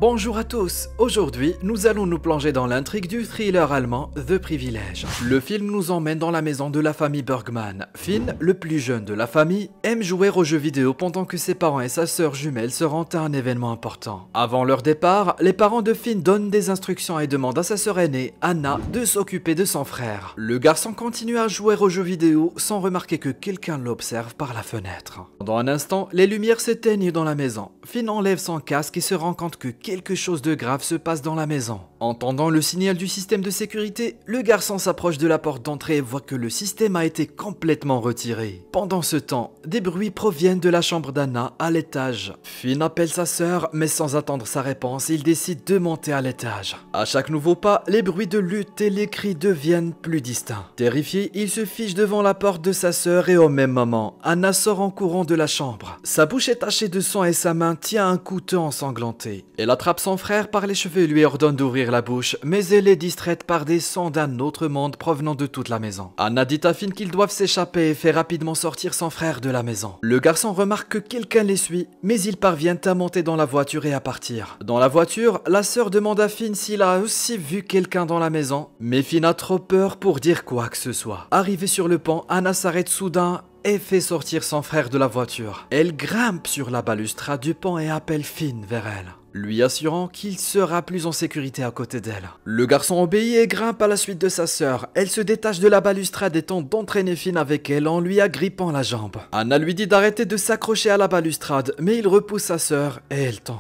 Bonjour à tous, aujourd'hui nous allons nous plonger dans l'intrigue du thriller allemand The Privilege. Le film nous emmène dans la maison de la famille Bergman. Finn, le plus jeune de la famille, aime jouer aux jeux vidéo pendant que ses parents et sa sœur jumelle se rendent à un événement important. Avant leur départ, les parents de Finn donnent des instructions et demandent à sa sœur aînée, Anna, de s'occuper de son frère. Le garçon continue à jouer aux jeux vidéo sans remarquer que quelqu'un l'observe par la fenêtre. Pendant un instant, les lumières s'éteignent dans la maison. Finn enlève son casque et se rend compte que quelque chose de grave se passe dans la maison. Entendant le signal du système de sécurité, le garçon s'approche de la porte d'entrée et voit que le système a été complètement retiré. Pendant ce temps, des bruits proviennent de la chambre d'Anna à l'étage. Finn appelle sa sœur, mais sans attendre sa réponse, il décide de monter à l'étage. À chaque nouveau pas, les bruits de lutte et les cris deviennent plus distincts. Terrifié, il se fiche devant la porte de sa sœur et au même moment, Anna sort en courant de la chambre. Sa bouche est tachée de sang et sa main tient un couteau ensanglanté. Elle attrape son frère par les cheveux et lui ordonne d'ouvrir la bouche, mais elle est distraite par des sons d'un autre monde provenant de toute la maison. Anna dit à Finn qu'ils doivent s'échapper et fait rapidement sortir son frère de la maison. Le garçon remarque que quelqu'un les suit, mais ils parviennent à monter dans la voiture et à partir. Dans la voiture, la sœur demande à Finn s'il a aussi vu quelqu'un dans la maison, mais Finn a trop peur pour dire quoi que ce soit. Arrivé sur le pont, Anna s'arrête soudain et fait sortir son frère de la voiture. Elle grimpe sur la balustrade du pont et appelle Finn vers elle, lui assurant qu'il sera plus en sécurité à côté d'elle. Le garçon obéit et grimpe à la suite de sa sœur. Elle se détache de la balustrade et tente d'entraîner Finn avec elle en lui agrippant la jambe. Anna lui dit d'arrêter de s'accrocher à la balustrade, mais il repousse sa sœur et elle tombe.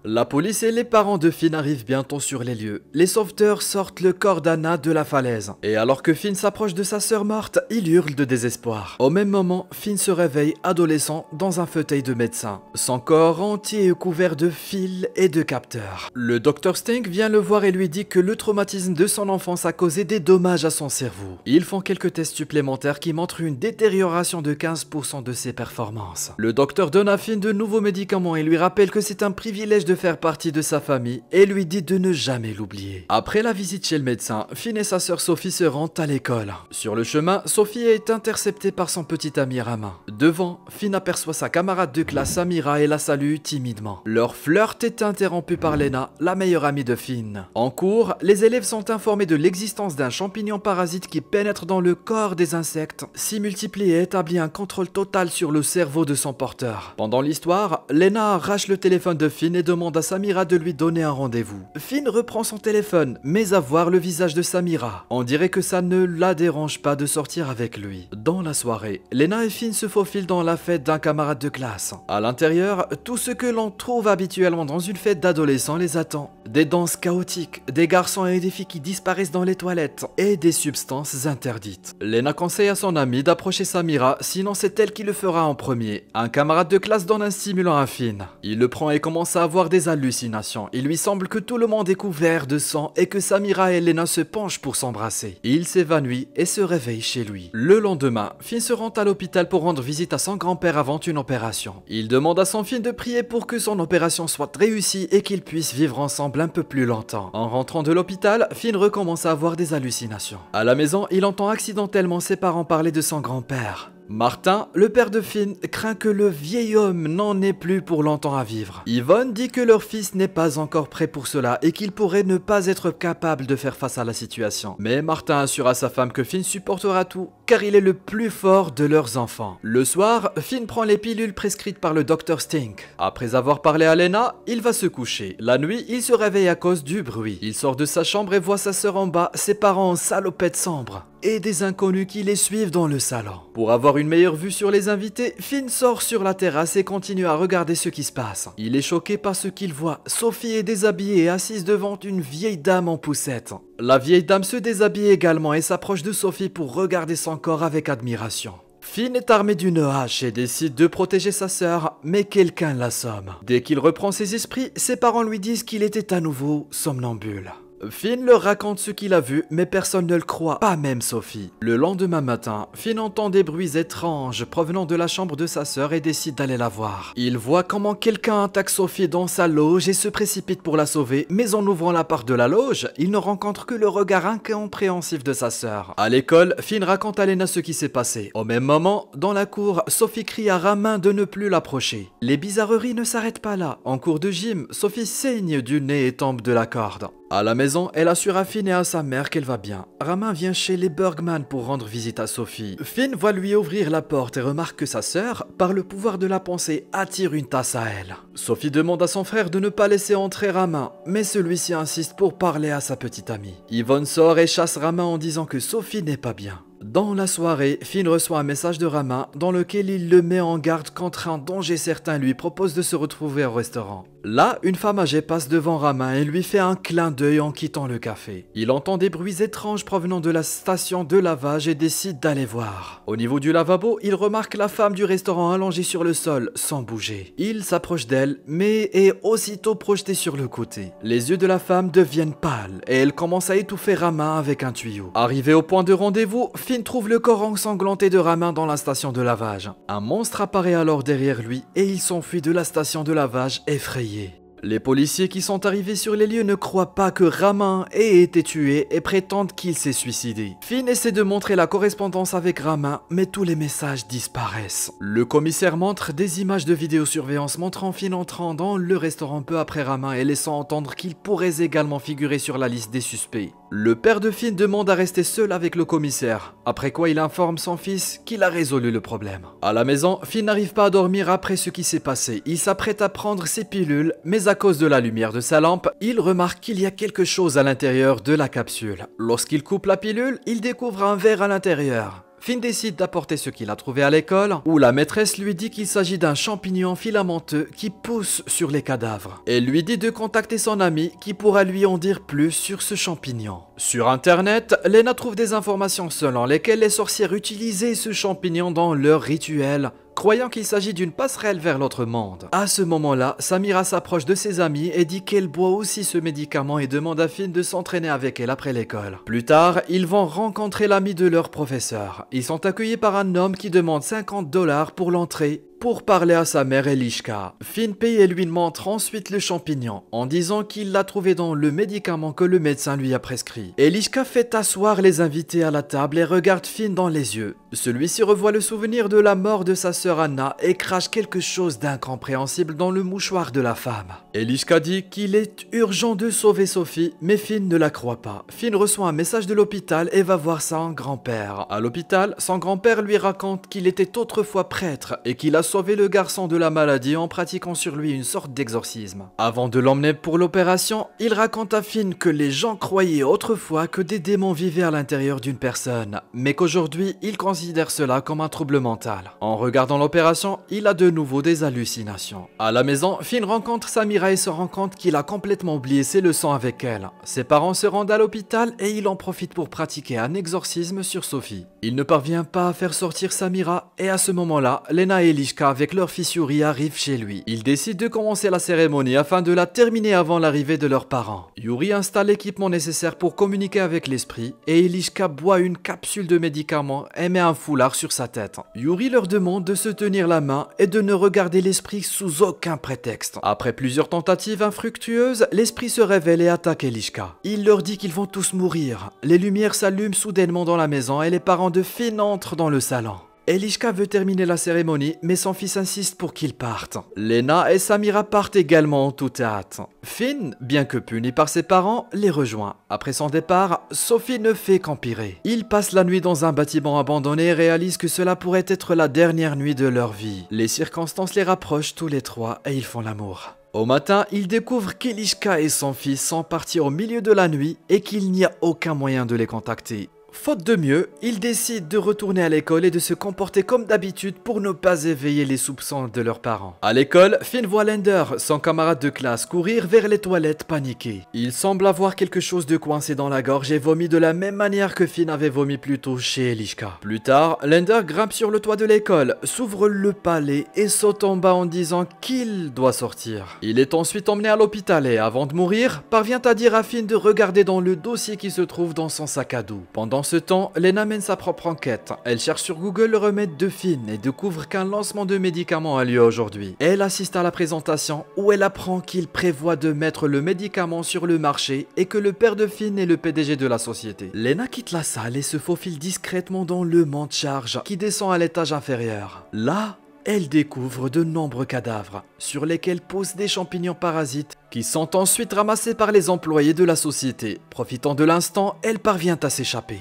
La police et les parents de Finn arrivent bientôt sur les lieux. Les sauveteurs sortent le corps d'Anna de la falaise. Et alors que Finn s'approche de sa sœur morte, il hurle de désespoir. Au même moment, Finn se réveille adolescent dans un fauteuil de médecin. Son corps entier est couvert de fils et de capteurs. Le docteur Stink vient le voir et lui dit que le traumatisme de son enfance a causé des dommages à son cerveau. Ils font quelques tests supplémentaires qui montrent une détérioration de 15% de ses performances. Le docteur donne à Finn de nouveaux médicaments et lui rappelle que c'est un privilège de faire partie de sa famille et lui dit de ne jamais l'oublier. Après la visite chez le médecin, Finn et sa sœur Sophie se rendent à l'école. Sur le chemin, Sophie est interceptée par son petit ami Ramin. Devant, Finn aperçoit sa camarade de classe Samira et la salue timidement. Leur flirt est interrompu par Lena, la meilleure amie de Finn. En cours, les élèves sont informés de l'existence d'un champignon parasite qui pénètre dans le corps des insectes, s'y multiplie et établit un contrôle total sur le cerveau de son porteur. Pendant l'histoire, Lena arrache le téléphone de Finn et demande à Samira de lui donner un rendez-vous. Finn reprend son téléphone, mais à voir le visage de Samira, on dirait que ça ne la dérange pas de sortir avec lui. Dans la soirée, Lena et Finn se faufilent dans la fête d'un camarade de classe. À l'intérieur, tout ce que l'on trouve habituellement dans une fête d'adolescents les attend. Des danses chaotiques, des garçons et des filles qui disparaissent dans les toilettes, et des substances interdites. Lena conseille à son ami d'approcher Samira, sinon c'est elle qui le fera en premier. Un camarade de classe donne un stimulant à Finn. Il le prend et commence à avoir des hallucinations. Il lui semble que tout le monde est couvert de sang et que Samira et Lena se penchent pour s'embrasser. Il s'évanouit et se réveille chez lui. Le lendemain, Finn se rend à l'hôpital pour rendre visite à son grand-père avant une opération. Il demande à son fils de prier pour que son opération soit réussie et qu'ils puissent vivre ensemble un peu plus longtemps. En rentrant de l'hôpital, Finn recommence à avoir des hallucinations. À la maison, il entend accidentellement ses parents parler de son grand-père. Martin, le père de Finn, craint que le vieil homme n'en ait plus pour longtemps à vivre. Yvonne dit que leur fils n'est pas encore prêt pour cela et qu'il pourrait ne pas être capable de faire face à la situation. Mais Martin assure à sa femme que Finn supportera tout, car il est le plus fort de leurs enfants. Le soir, Finn prend les pilules prescrites par le docteur Stink. Après avoir parlé à Lena, il va se coucher. La nuit, il se réveille à cause du bruit. Il sort de sa chambre et voit sa sœur en bas, ses parents en salopette sombre et des inconnus qui les suivent dans le salon. Pour avoir une meilleure vue sur les invités, Finn sort sur la terrasse et continue à regarder ce qui se passe. Il est choqué par ce qu'il voit. Sophie est déshabillée et assise devant une vieille dame en poussette. La vieille dame se déshabille également et s'approche de Sophie pour regarder son corps avec admiration. Finn est armé d'une hache et décide de protéger sa sœur, mais quelqu'un l'assomme. Dès qu'il reprend ses esprits, ses parents lui disent qu'il était à nouveau somnambule. Finn leur raconte ce qu'il a vu, mais personne ne le croit, pas même Sophie. Le lendemain matin, Finn entend des bruits étranges provenant de la chambre de sa sœur et décide d'aller la voir. Il voit comment quelqu'un attaque Sophie dans sa loge et se précipite pour la sauver, mais en ouvrant la porte de la loge, il ne rencontre que le regard incompréhensif de sa sœur. À l'école, Finn raconte à Lena ce qui s'est passé. Au même moment, dans la cour, Sophie crie à Ramin de ne plus l'approcher. Les bizarreries ne s'arrêtent pas là. En cours de gym, Sophie saigne du nez et tombe de la corde. À la maison, elle assure à Finn et à sa mère qu'elle va bien. Ramin vient chez les Bergman pour rendre visite à Sophie. Finn voit lui ouvrir la porte et remarque que sa sœur, par le pouvoir de la pensée, attire une tasse à elle. Sophie demande à son frère de ne pas laisser entrer Ramin, mais celui-ci insiste pour parler à sa petite amie. Yvonne sort et chasse Ramin en disant que Sophie n'est pas bien. Dans la soirée, Finn reçoit un message de Ramin dans lequel il le met en garde contre un danger certain lui propose de se retrouver au restaurant. Là, une femme âgée passe devant Ramin et lui fait un clin d'œil en quittant le café. Il entend des bruits étranges provenant de la station de lavage et décide d'aller voir. Au niveau du lavabo, il remarque la femme du restaurant allongée sur le sol, sans bouger. Il s'approche d'elle, mais est aussitôt projeté sur le côté. Les yeux de la femme deviennent pâles et elle commence à étouffer Ramin avec un tuyau. Arrivé au point de rendez-vous, Finn trouve le corps ensanglanté de Ramin dans la station de lavage. Un monstre apparaît alors derrière lui et il s'enfuit de la station de lavage effrayé. Les policiers qui sont arrivés sur les lieux ne croient pas que Ramin ait été tué et prétendent qu'il s'est suicidé. Finn essaie de montrer la correspondance avec Ramin, mais tous les messages disparaissent. Le commissaire montre des images de vidéosurveillance montrant Finn entrant dans le restaurant peu après Ramin et laissant entendre qu'il pourrait également figurer sur la liste des suspects. Le père de Finn demande à rester seul avec le commissaire, après quoi il informe son fils qu'il a résolu le problème. À la maison, Finn n'arrive pas à dormir après ce qui s'est passé. Il s'apprête à prendre ses pilules, mais à cause de la lumière de sa lampe, il remarque qu'il y a quelque chose à l'intérieur de la capsule. Lorsqu'il coupe la pilule, il découvre un verre à l'intérieur. Finn décide d'apporter ce qu'il a trouvé à l'école, où la maîtresse lui dit qu'il s'agit d'un champignon filamenteux qui pousse sur les cadavres. Elle lui dit de contacter son ami qui pourra lui en dire plus sur ce champignon. Sur internet, Lena trouve des informations selon lesquelles les sorcières utilisaient ce champignon dans leur rituel, croyant qu'il s'agit d'une passerelle vers l'autre monde. À ce moment-là, Samira s'approche de ses amis et dit qu'elle boit aussi ce médicament et demande à Finn de s'entraîner avec elle après l'école. Plus tard, ils vont rencontrer l'ami de leur professeur. Ils sont accueillis par un homme qui demande 50 $ pour l'entrée pour parler à sa mère Eliška. Finn paye et lui montre ensuite le champignon en disant qu'il l'a trouvé dans le médicament que le médecin lui a prescrit. Eliška fait asseoir les invités à la table et regarde Finn dans les yeux. Celui-ci revoit le souvenir de la mort de sa sœur Anna et crache quelque chose d'incompréhensible dans le mouchoir de la femme. Eliška dit qu'il est urgent de sauver Sophie, mais Finn ne la croit pas. Finn reçoit un message de l'hôpital et va voir son grand-père. À l'hôpital, son grand-père lui raconte qu'il était autrefois prêtre et qu'il a sauvé le garçon de la maladie en pratiquant sur lui une sorte d'exorcisme. Avant de l'emmener pour l'opération, il raconte à Finn que les gens croyaient autrefois que des démons vivaient à l'intérieur d'une personne, mais qu'aujourd'hui, ils considèrent cela comme un trouble mental. En regardant l'opération, il a de nouveau des hallucinations. À la maison, Finn rencontre Samira et se rend compte qu'il a complètement oublié ses leçons avec elle. Ses parents se rendent à l'hôpital et il en profite pour pratiquer un exorcisme sur Sophie. Il ne parvient pas à faire sortir Samira et à ce moment-là, Lena et Eliška avec leur fils Yuri arrivent chez lui. Ils décident de commencer la cérémonie afin de la terminer avant l'arrivée de leurs parents. Yuri installe l'équipement nécessaire pour communiquer avec l'esprit et Eliška boit une capsule de médicaments et met un foulard sur sa tête. Yuri leur demande de se tenir la main et de ne regarder l'esprit sous aucun prétexte. Après plusieurs tentatives infructueuses, l'esprit se révèle et attaque Eliška. Il leur dit qu'ils vont tous mourir. Les lumières s'allument soudainement dans la maison et les parents de Finn entrent dans le salon. Eliška veut terminer la cérémonie, mais son fils insiste pour qu'il parte. Lena et Samira partent également en toute hâte. Finn, bien que puni par ses parents, les rejoint. Après son départ, Sophie ne fait qu'empirer. Ils passent la nuit dans un bâtiment abandonné et réalisent que cela pourrait être la dernière nuit de leur vie. Les circonstances les rapprochent tous les trois et ils font l'amour. Au matin, ils découvrent qu'Eliška et son fils sont partis au milieu de la nuit et qu'il n'y a aucun moyen de les contacter. Faute de mieux, ils décident de retourner à l'école et de se comporter comme d'habitude pour ne pas éveiller les soupçons de leurs parents. À l'école, Finn voit Lender, son camarade de classe, courir vers les toilettes paniqué. Il semble avoir quelque chose de coincé dans la gorge et vomit de la même manière que Finn avait vomi plus tôt chez Eliška. Plus tard, Lender grimpe sur le toit de l'école, s'ouvre le palais et saute en bas en disant qu'il doit sortir. Il est ensuite emmené à l'hôpital et, avant de mourir, parvient à dire à Finn de regarder dans le dossier qui se trouve dans son sac à dos. Pendant ce temps, Lena mène sa propre enquête. Elle cherche sur Google le remède de Finn et découvre qu'un lancement de médicaments a lieu aujourd'hui. Elle assiste à la présentation où elle apprend qu'il prévoit de mettre le médicament sur le marché et que le père de Finn est le PDG de la société. Lena quitte la salle et se faufile discrètement dans le monte-charge qui descend à l'étage inférieur. Là, elle découvre de nombreux cadavres sur lesquels poussent des champignons parasites qui sont ensuite ramassés par les employés de la société. Profitant de l'instant, elle parvient à s'échapper.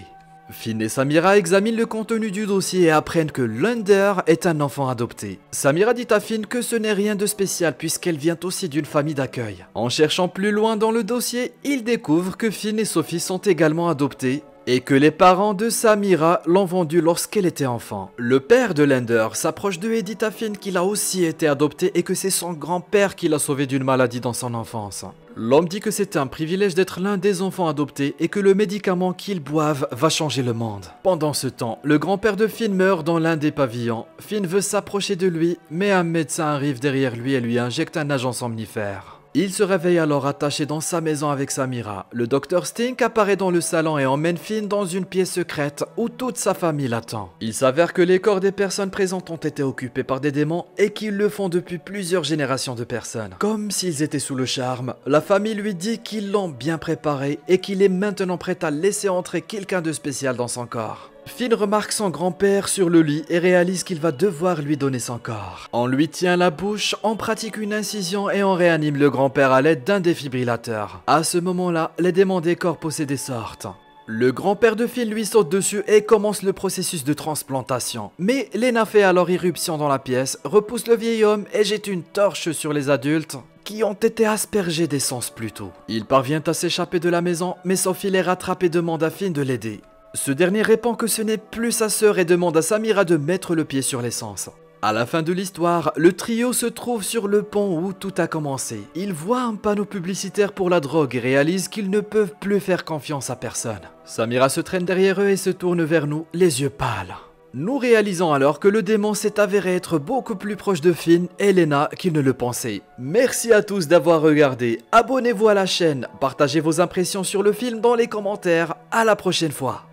Finn et Samira examinent le contenu du dossier et apprennent que Lender est un enfant adopté. Samira dit à Finn que ce n'est rien de spécial puisqu'elle vient aussi d'une famille d'accueil. En cherchant plus loin dans le dossier, il découvre que Finn et Sophie sont également adoptés et que les parents de Samira l'ont vendu lorsqu'elle était enfant. Le père de Lender s'approche d'eux et dit à Finn qu'il a aussi été adopté et que c'est son grand-père qui l'a sauvé d'une maladie dans son enfance. L'homme dit que c'est un privilège d'être l'un des enfants adoptés et que le médicament qu'ils boivent va changer le monde. Pendant ce temps, le grand-père de Finn meurt dans l'un des pavillons. Finn veut s'approcher de lui, mais un médecin arrive derrière lui et lui injecte un agent somnifère. Il se réveille alors attaché dans sa maison avec Samira. Le docteur Stink apparaît dans le salon et emmène Finn dans une pièce secrète où toute sa famille l'attend. Il s'avère que les corps des personnes présentes ont été occupés par des démons et qu'ils le font depuis plusieurs générations de personnes. Comme s'ils étaient sous le charme, la famille lui dit qu'ils l'ont bien préparé et qu'il est maintenant prêt à laisser entrer quelqu'un de spécial dans son corps. Finn remarque son grand-père sur le lit et réalise qu'il va devoir lui donner son corps. On lui tient la bouche, on pratique une incision et on réanime le grand-père à l'aide d'un défibrillateur. À ce moment-là, les démons des corps possédés sortent. Le grand-père de Finn lui saute dessus et commence le processus de transplantation. Mais Lena fait alors irruption dans la pièce, repousse le vieil homme et jette une torche sur les adultes qui ont été aspergés d'essence plus tôt. Il parvient à s'échapper de la maison, mais Sophie les rattrape et demande à Finn de l'aider. Ce dernier répond que ce n'est plus sa sœur et demande à Samira de mettre le pied sur l'essence. À la fin de l'histoire, le trio se trouve sur le pont où tout a commencé. Ils voient un panneau publicitaire pour la drogue et réalisent qu'ils ne peuvent plus faire confiance à personne. Samira se traîne derrière eux et se tourne vers nous, les yeux pâles. Nous réalisons alors que le démon s'est avéré être beaucoup plus proche de Finn et Lena qu'il ne le pensait. Merci à tous d'avoir regardé, abonnez-vous à la chaîne, partagez vos impressions sur le film dans les commentaires, à la prochaine fois.